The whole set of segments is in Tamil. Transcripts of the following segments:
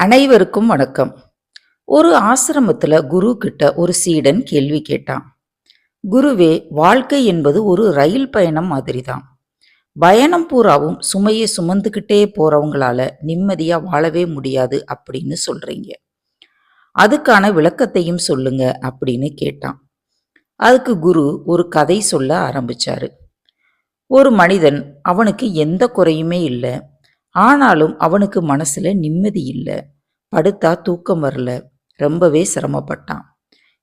அனைவருக்கும் வணக்கம். ஒரு ஆசிரமத்துல குரு கிட்ட ஒரு சீடன் கேள்வி கேட்டான். குருவே, வாழ்க்கை என்பது ஒரு ரயில் பயணம் மாதிரிதான். பயணம் பூராவும் சுமையை சுமந்துக்கிட்டே போறவங்களால நிம்மதியா வாழவே முடியாது அப்படின்னு சொல்றீங்க. அதுக்கான விளக்கத்தையும் சொல்லுங்க அப்படின்னு கேட்டான். அதுக்கு குரு ஒரு கதை சொல்ல ஆரம்பிச்சாரு. ஒரு மனிதன், அவனுக்கு எந்த குறையுமே இல்ல. ஆனாலும் அவனுக்கு மனசுல நிம்மதி இல்ல. படுத்தா தூக்கம் வரல. ரொம்பவே சிரமப்பட்டான்.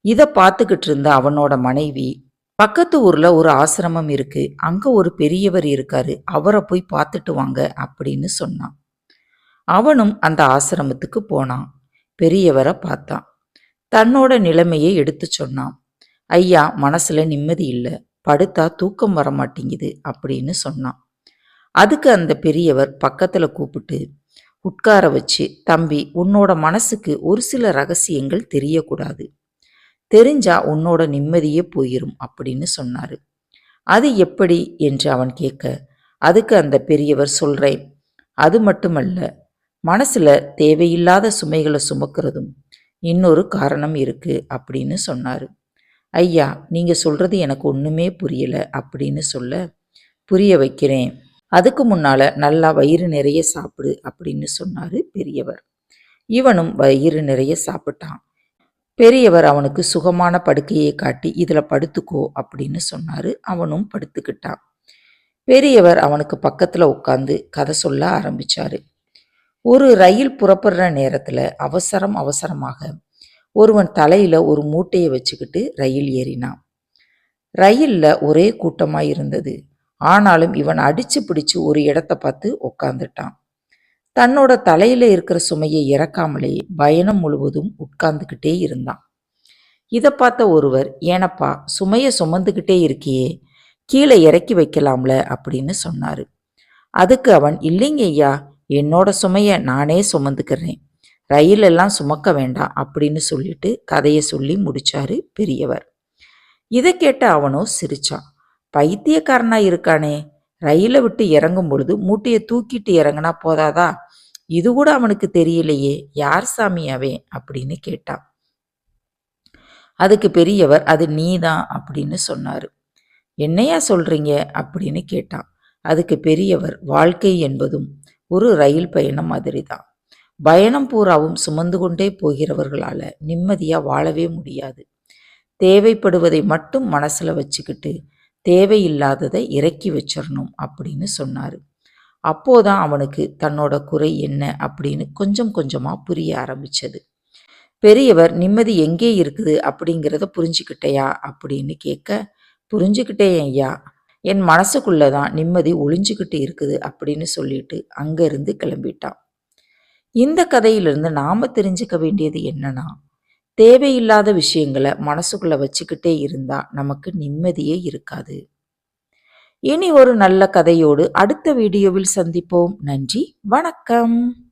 இத பார்த்துக்கிட்டு இருந்த அவனோட மனைவி, பக்கத்து ஊர்ல ஒரு ஆசிரமம் இருக்கு. அங்க ஒரு பெரியவர் இருக்காரு. அவர போய் பார்த்துட்டு வாங்க அப்படின்னு சொன்னான். அவனும் அந்த ஆசிரமத்துக்கு போனான். பெரியவர பார்த்தான். தன்னோட நிலைமையை எடுத்துச் சொன்னான். ஐயா, மனசுல நிம்மதி இல்ல. படுத்தா தூக்கம் வரமாட்டேங்குது அப்படின்னு சொன்னான். அதுக்கு அந்த பெரியவர் பக்கத்துல கூப்பிட்டு உட்கார வச்சு, தம்பி, உன்னோட மனசுக்கு ஒரு சில ரகசியங்கள் தெரியக்கூடாது. தெரிஞ்சா உன்னோட நிம்மதியே போயிரும் அப்படின்னு சொன்னாரு. அது எப்படி என்று அவன் கேட்க, அதுக்கு அந்த பெரியவர் சொல்றேன். அது மட்டுமல்ல, மனசுல தேவையில்லாத சுமைகளை சுமக்கிறதும் இன்னொரு காரணம் இருக்கு அப்படின்னு சொன்னாரு. ஐயா, நீங்க சொல்றது எனக்கு ஒண்ணுமே புரியல அப்படின்னு சொல்ல, புரிய வைக்கிறேன். அதுக்கு முன்னால நல்லா வயிறு நிறைய சாப்பிடு அப்படின்னு சொன்னாரு பெரியவர். இவனும் வயிறு நிறைய சாப்பிட்டான். பெரியவர் அவனுக்கு சுகமான படுக்கையை காட்டி இதுல படுத்துக்கோ அப்படின்னு சொன்னாரு. அவனும் படுத்துக்கிட்டான். பெரியவர் அவனுக்கு பக்கத்துல உட்கார்ந்து கதை சொல்ல ஆரம்பிச்சாரு. ஒரு ரயில் புறப்படுற நேரத்துல அவசரமாக ஒருவன் தலையில ஒரு மூட்டையை வச்சுக்கிட்டு ரயில் ஏறினான். ரயில்ல ஒரே கூட்டமா இருந்தது. ஆனாலும் இவன் அடிச்சு பிடிச்சு ஒரு இடத்த பார்த்து உட்கார்ந்துட்டான். தன்னோட தலையில இருக்கிற சுமையை இறக்காமலே பயணம் முழுவதும் உட்கார்ந்துக்கிட்டே இருந்தான். இதை பார்த்த ஒருவர், ஏனப்பா சுமையை சுமந்துக்கிட்டே இருக்கியே, கீழே இறக்கி வைக்கலாம்ல அப்படின்னு சொன்னாரு. அதுக்கு அவன், இல்லைங்க ஐயா, என்னோட சுமையை நானே சுமந்துக்கிறேன், ரயில் எல்லாம் சுமக்க வேண்டாம் அப்படின்னு சொல்லிட்டு கதையை சொல்லி முடிச்சாரு பெரியவர். இதை கேட்ட அவனோ சிரிச்சான். பைத்தியக்காரனா இருக்கானே, ரயிலை விட்டு இறங்கும் பொழுது மூட்டையை தூக்கிட்டு இறங்கினா போதாதா? இது கூட அவனுக்கு தெரியலையே, யார் சாமி அவன் அப்படின்னு கேட்டான். அதுக்கு பெரியவர், அது நீதான் அப்படின்னு சொன்னாரு. என்னையா சொல்றீங்க அப்படின்னு கேட்டான். அதுக்கு பெரியவர், வாழ்க்கை என்பதும் ஒரு ரயில் பயணம் மாதிரி தான். பயணம் பூராவும் சுமந்து கொண்டே போகிறவர்களால நிம்மதியா வாழவே முடியாது. தேவைப்படுவதை மட்டும் மனசுல வச்சுக்கிட்டு தேவையில்லாததை இறக்கி வச்சிடணும் அப்படின்னு சொன்னாரு. அப்போதான் அவனுக்கு தன்னோட குறை என்ன அப்படின்னு கொஞ்சம் கொஞ்சமா புரிய ஆரம்பிச்சது. பெரியவர், நிம்மதி எங்கே இருக்குது அப்படிங்கிறத புரிஞ்சுக்கிட்டையா அப்படின்னு கேட்க, புரிஞ்சுக்கிட்டேன் ஐயா, என் மனசுக்குள்ளதான் நிம்மதி ஒளிஞ்சுக்கிட்டு இருக்குது அப்படின்னு சொல்லிட்டு அங்க இருந்து கிளம்பிட்டான். இந்த கதையிலிருந்து நாம தெரிஞ்சுக்க வேண்டியது என்னன்னா, தேவையில்லாத விஷயங்களை மனசுக்குள்ள வச்சுக்கிட்டே இருந்தா நமக்கு நிம்மதியே இருக்காது. இனி ஒரு நல்ல கதையோடு அடுத்த வீடியோவில் சந்திப்போம். நன்றி, வணக்கம்.